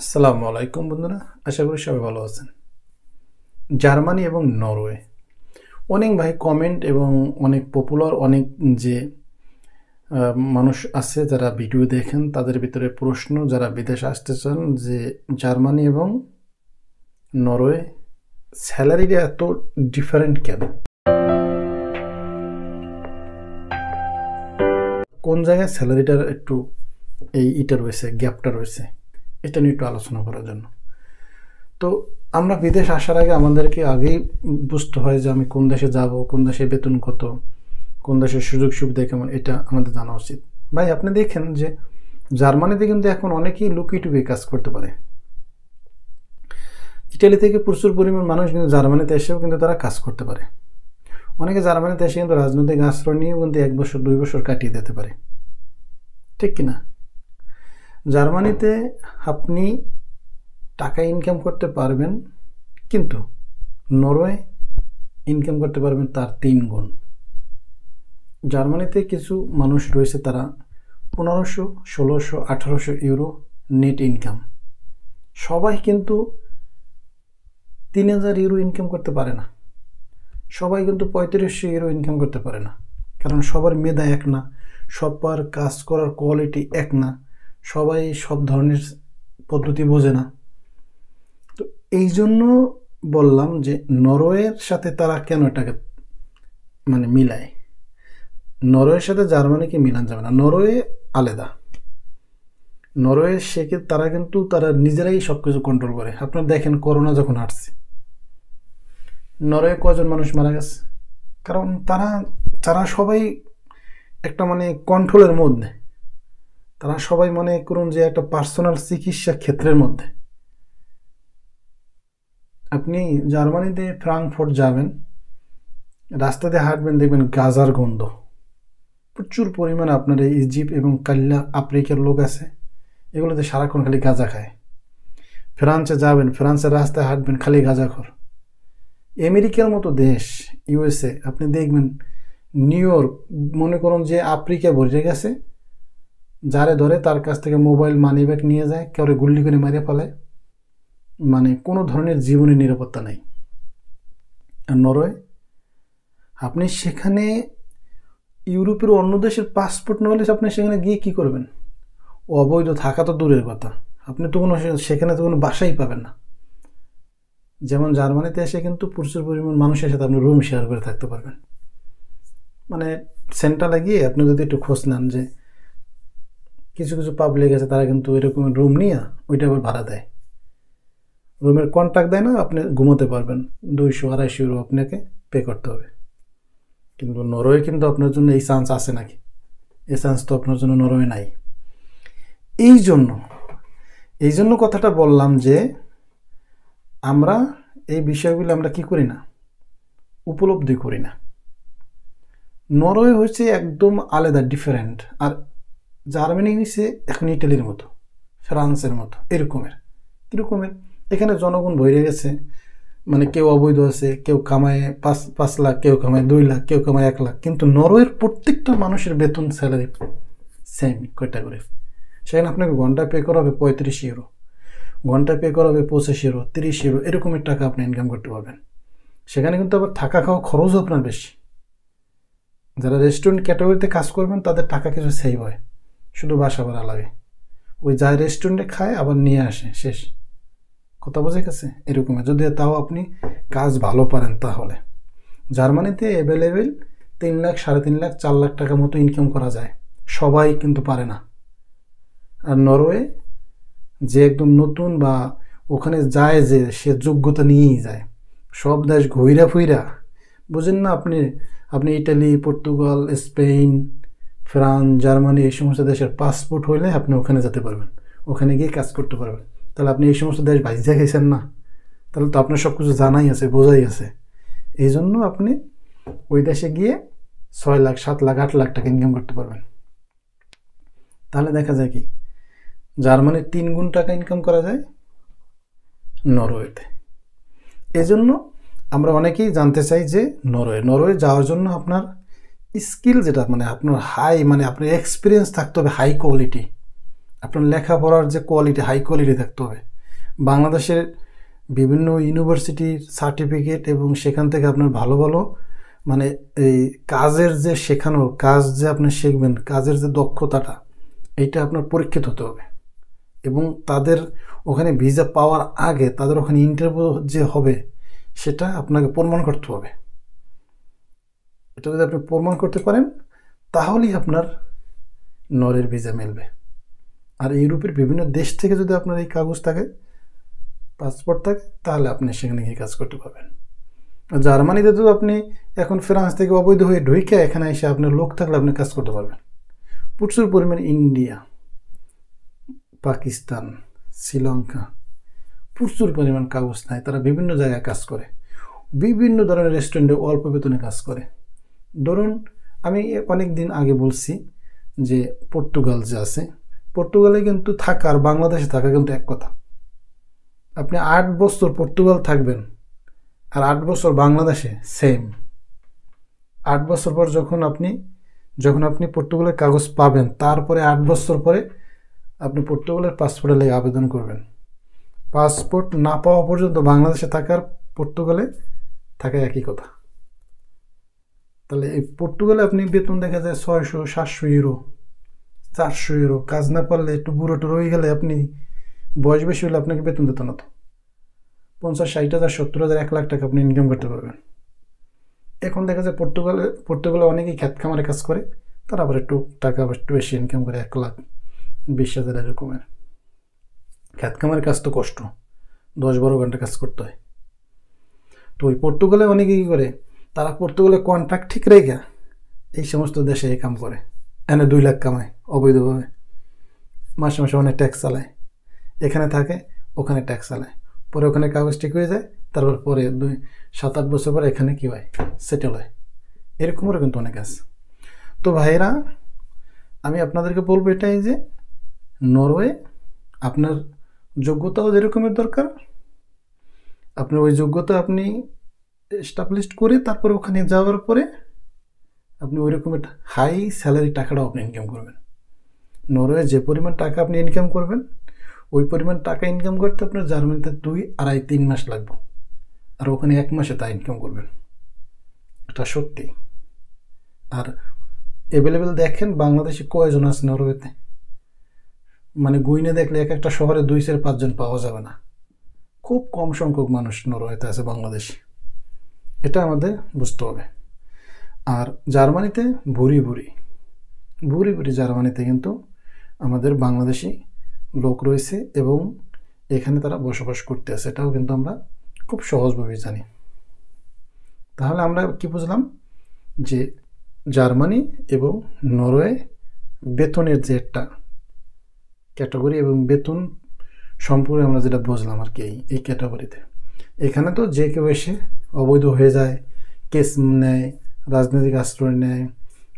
আসসালামু আলাইকুম বন্ধুরা, আশা করি সবাই ভালো আছেন। জার্মানি এবং নরওয়ে, অনেক ভাই কমেন্ট এবং অনেক পপুলার অনেক যে মানুষ আছে যারা ভিডিও দেখেন, তাদের ভিতরে প্রশ্ন, যারা বিদেশে আসতে চান, যে জার্মানি এবং নরওয়ে স্যালারিটা এত ডিফারেন্ট কেন, কোন জায়গায় স্যালারিটার একটু এইটা রয়েছে, গ্যাপটা রয়েছে, এটা নিয়ে একটু আলোচনা করার জন্য। তো আমরা বিদেশ আসার আগে আমাদেরকে আগেই বুঝতে হয় যে আমি কোন দেশে যাব, কোন দেশে বেতন কত, কোন দেশের সুযোগ সুবিধা কেমন, এটা আমাদের জানা উচিত। ভাই আপনি দেখেন যে জার্মানিতে কিন্তু এখন অনেকেই লুকিয়ে কাজ করতে পারে। ইটালি থেকে প্রচুর পরিমাণ মানুষ কিন্তু জার্মানিতে এসেও কিন্তু তারা কাজ করতে পারে। অনেকে জার্মানিতে এসে কিন্তু রাজনৈতিক আশ্রয় নিয়েও কিন্তু 1 বছর 2 বছর কাটিয়ে দিতে পারে, ঠিক কিনা? জার্মানিতে আপনি টাকা ইনকাম করতে পারবেন, কিন্তু নরওয়ে ইনকাম করতে পারবেন তার 3 গুণ। জার্মানিতে কিছু মানুষ রয়েছে, তারা 1500, 1600, 1800 ইউরো নেট ইনকাম। সবাই কিন্তু 3000 ইউরো ইনকাম করতে পারে না, সবাই কিন্তু 3500 ইউরো ইনকাম করতে পারে না, কারণ সবার মেধা এক না, সবার কাজ করার কোয়ালিটি এক না, সবাই সব ধরনের পদ্ধতি বোঝে না। তো এই জন্য বললাম যে নরওয়ের সাথে তারা কেন এটাকে মিলায়। নরওয়ের সাথে জার্মানিকে মিলান যাবে না, নরওয়ে আলাদা। নরওয়ে তারা নিজেরাই সব কিছু কন্ট্রোল করে। আপনারা দেখেন করোনা যখন আসছে, নরওয়ে কজন মানুষ মারা গেছে, কারণ তারা সবাই একটা কন্ট্রোলের মধ্যে, তারা সবাই মনে করুন যে একটা পার্সোনাল চিকিৎসা ক্ষেত্রের মধ্যে। আপনি জার্মানিতে ফ্রাঙ্কফুর্ট যাবেন, রাস্তা দিয়ে হাঁটবেন, দেখবেন গাজার গন্ধ প্রচুর পরিমাণে। আপনার এই ইজিপ্ট এবং কাল্লা আফ্রিকার লোক আছে, এগুলোতে সারাক্ষণ খালি গাঁজা খায়। ফ্রান্সে যাবেন, ফ্রান্সের রাস্তায় হাঁটবেন, খালি গাঁজাখোর। আমেরিকার মতো দেশ, ইউএসএ, আপনি দেখবেন নিউ ইয়র্ক, মনে করুন যে আফ্রিকা ভরে গেছে, যারে ধরে তার কাছ থেকে মোবাইল, মানি ব্যাগ নিয়ে যায়, কেউ গুল্লি করে মেরে ফেলে, কোনো ধরনের জীবনের নিরাপত্তা নেই। আর নরওয়ে, আপনি সেখানে ইউরোপের অন্য দেশের পাসপোর্ট না হলে আপনি সেখানে গিয়ে কি করবেন? অবৈধ থাকা তো দূরের কথা, আপনি তো সেখানে তো কোনো বাসাই পাবেন না। যেমন জার্মানিতে এসে কিন্তু প্রচুর পরিমাণ মানুষের সাথে আপনি রুম শেয়ার করে থাকতে পারবেন। সেন্ট্রালে গিয়ে আপনি যদি একটু খোঁজ নেন, যে কিছু কিছু পাবলিক আছে তারা কিন্তু এরকম রুম নিয়ে ওইটা আবার ভাড়া দেয়, রুমের কন্ট্রাক্ট দেয় না, আপনি ঘুমোতে পারবেন, 200-250 ইউরো আপনাকে পে করতে হবে। কিন্তু নরওয়ে কিন্তু আপনার জন্য এই চান্স আছে নাকি? এই চান্স তো আপনার জন্য নরওয়ে নাই। এই জন্য কথাটা বললাম যে আমরা এই বিষয়গুলো আমরা কি করি না, উপলব্ধি করি না। নরওয়ে হচ্ছে একদম আলাদা, ডিফারেন্ট। আর জার্মানি হচ্ছে এখন ইটালির মতো, ফ্রান্সের মতো, এরকমের। এখানে জনগণ ভরে গেছে, কেউ অবৈধ আছে, কেউ কামায় 5 লাখ, কেউ কামায় 2 লাখ, কেউ কামায় 1 লাখ। কিন্তু নরওয়ের প্রত্যেকটা মানুষের বেতন, স্যালারি সেম ক্যাটাগরি। সেখানে আপনাকে ঘন্টায় পে করা হবে 35 ইউরো, ঘন্টায় পে করা হবে 25 ইউরো, 30 ইউরো, এরকমের টাকা আপনি ইনকাম করতে পারবেন। সেখানে কিন্তু আবার থাকা খাওয়া খরচও আপনার বেশি। যারা রেস্টুরেন্ট ক্যাটাগরিতে কাজ করবেন তাদের টাকা কিছু সেভ হয়, শুধু বাসা ভাড়া লাগে। ওই যায় রেস্টুরেন্টে খায়, আবার নিয়ে আসে, শেষ কথা। বোঝা গেছে? এরকম যদি তাও আপনি কাজ ভালো পারেন তাহলে। জার্মানিতে অ্যাভেলেবেল 3 লাখ, 3.5 লাখ, 4 লাখ টাকা মতো ইনকাম করা যায়, সবাই কিন্তু পারে না। আর নরওয়ে, যে একদম নতুন বা ওখানে যায়, যে সে যোগ্যতা নিয়েই যায়, সব দেশ ঘুইরা ফুইরা, বুঝেন না আপনি Italy, Portugal, Spain, France, Germany, এই সমস্ত দেশের পাসপোর্ট হইলে আপনি ওখানে যেতে পারবেন, ওখানে গিয়ে কাজ করতে পারবেন। তাহলে আপনি এই সমস্ত দেশ ভাইজা খাইছেন না? তাহলে তো আপনার সব কিছু জানাই আছে, বোঝাই আছে। এই জন্য আপনি ওই দেশে গিয়ে 6 লাখ, 7 লাখ, 8 লাখ টাকা ইনকাম করতে পারবেন। তাহলে দেখা যায় কি, জার্মানির 3 গুণ টাকা ইনকাম করা যায় নরওয়েতে। এই জন্য আমরা অনেকেই জানতে চাই যে নরওয়ে যাওয়ার জন্য আপনার স্কিল যেটা, আপনার হাই, আপনার এক্সপিরিয়েন্স থাকতে হবে, হাই কোয়ালিটি। আপনার লেখাপড়ার যে কোয়ালিটি, হাই কোয়ালিটি থাকতে হবে। বাংলাদেশের বিভিন্ন ইউনিভার্সিটির সার্টিফিকেট এবং সেখান থেকে আপনার ভালো ভালো মানে এই কাজের যে শেখানোর কাজ যে আপনি শিখবেন, কাজের যে দক্ষতাটা, এইটা আপনার পরীক্ষিত হতে হবে। এবং তাদের ওখানে ভিসা পাওয়ার আগে তাদের ওখানে ইন্টারভিউ যে হবে সেটা আপনাকে প্রমাণ করতে হবে। এটা যদি আপনি প্রমাণ করতে পারেন তাহলেই আপনার নরের ভিসা মিলবে। আর ইউরোপের বিভিন্ন দেশ থেকে যদি আপনার এই কাগজ থাকে, পাসপোর্ট থাকে, তাহলে আপনি সেখানে গিয়ে কাজ করতে পারবেন। জার্মানিতে তো আপনি এখন ফ্রান্স থেকে অবৈধ হয়ে ঢুকে এখানে এসে আপনার লোক থাকলে আপনি কাজ করতে পারবেন। প্রচুর পরিমাণে ইন্ডিয়া, পাকিস্তান, শ্রীলঙ্কা প্রচুর পরিমাণ কাগজ নেয়, তারা বিভিন্ন জায়গায় কাজ করে, বিভিন্ন ধরনের রেস্টুরেন্টে অল্প বেতনে কাজ করে। ধরুন আমি অনেক দিন আগে বলছি যে পর্তুগাল যে আছে, পর্তুগালে কিন্তু থাকা আর বাংলাদেশে থাকা কিন্তু এক কথা। আপনি 8 বছর পর্তুগাল থাকবেন আর 8 বছর বাংলাদেশে সেম। 8 বছর পর যখন আপনি পর্তুগালের কাগজ পাবেন, তারপরে 8 বছর পরে আপনি পর্তুগালের পাসপোর্টের লেগে আবেদন করবেন। পাসপোর্ট না পাওয়া পর্যন্ত বাংলাদেশে থাকার পর্তুগালে থাকা একই কথা। তাহলে এই পর্তুগালে আপনি বেতন দেখা যায় 600, 700 ইউরো, 400 ইউরো। কাজ না পারলে একটু বুড়ো টুড়ো হয়ে গেলে, আপনি বয়স বেশি হলে আপনাকে বেতন দিত না তো। 50, 60,000, 70,000, 1 লাখ টাকা আপনি ইনকাম করতে পারবেন। এখন দেখা যায় পর্তুগালে অনেকেই খ্যাত খামারে কাজ করে, তারা আবার একটু টাকা একটু বেশি ইনকাম করে, 1,20,000 এরকমের। খ্যাত খামারের কাজ তো কষ্ট, 10-12 ঘন্টা কাজ করতে হয়। তো ওই পর্তুগালে অনেকে কী করে, তারা পর্তুগালে কন্ট্রাক্ট ঠিক রেখে এই সমস্ত দেশে এই কাম করে, এনে 2 লাখ কামায় অবৈধভাবে, মাসে মাসে অনেক ট্যাক্স চালায়, এখানে থাকে ওখানে ট্যাক্স চালায়, পরে ওখানে কাগজ ঠিক হয়ে যায়, তারপর পরে 7-8 বছর পরে এখানে কী হয়, সেটেল হয়। এরকমেরও কিন্তু অনেক আছে। তো ভাইরা, আমি আপনাদেরকে বলবো এটাই যে নরওয়ে আপনার যোগ্যতাও যেরকমের দরকার, আপনার ওই যোগ্যতা আপনি এস্টাবলিশ করে তারপরে ওখানে যাওয়ার পরে আপনি ওই রকমের হাই স্যালারি টাকাটাও আপনি ইনকাম করবেন। নরওয়ে যে পরিমাণ টাকা আপনি ইনকাম করবেন, ওই পরিমাণ টাকা ইনকাম করতে আপনার জার্মানিতে 2, 2.5, 3 মাস লাগবে, আর ওখানে 1 মাসে তা ইনকাম করবেন। এটা সত্যি। আর অ্যাভেলেবেল দেখেন বাংলাদেশে কয়জন আছে নরওয়েতে, মানে গুইনে দেখলে এক একটা শহরে 2-5 জন পাওয়া যাবে না। খুব কম সংখ্যক মানুষ নরওয়েতে আছে বাংলাদেশি, এটা আমাদের বুঝতে হবে। আর জার্মানিতে ভুরি ভুরি জার্মানিতে কিন্তু আমাদের বাংলাদেশি লোক রয়েছে এবং এখানে তারা বসবাস করতে আছে, এটাও কিন্তু আমরা খুব সহজভাবে জানি। তাহলে আমরা কি বুঝলাম যে জার্মানি এবং নরওয়ে বেতনের যে একটা ক্যাটাগরি এবং বেতন সম্পর্কে আমরা যেটা বুঝলাম আর কি, এই ক্যাটাগরিতে এখানে তো যে কেউ এসে অবৈধ হয়ে যায়, কেস নেয়, রাজনৈতিক আশ্রয় নেয়,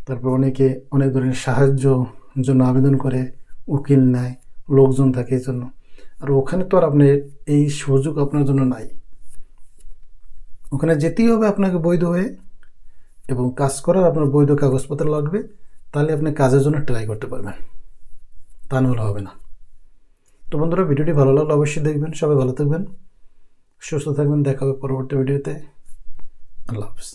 তারপর অনেকে অনেক ধরনের সাহায্য জন্য আবেদন করে, উকিল নেয়, লোকজন থাকে এই জন্য। আর ওখানে তো আর আপনার এই সুযোগ আপনার জন্য নাই। ওখানে যেতেই হবে আপনাকে বৈধ হয়ে, এবং কাজ করার আপনার বৈধ কাগজপত্র লাগবে, তাহলে আপনি কাজের জন্য ট্রাই করতে পারবেন, তা নাহলে হবে না। তো বন্ধুরা, ভিডিওটি ভালো লাগলে অবশ্যই দেখবেন। সবাই ভালো থাকবেন, সুস্থ থাকবেন, দেখা হবে পরবর্তী ভিডিওতে। আল্লাহ হাফেজ।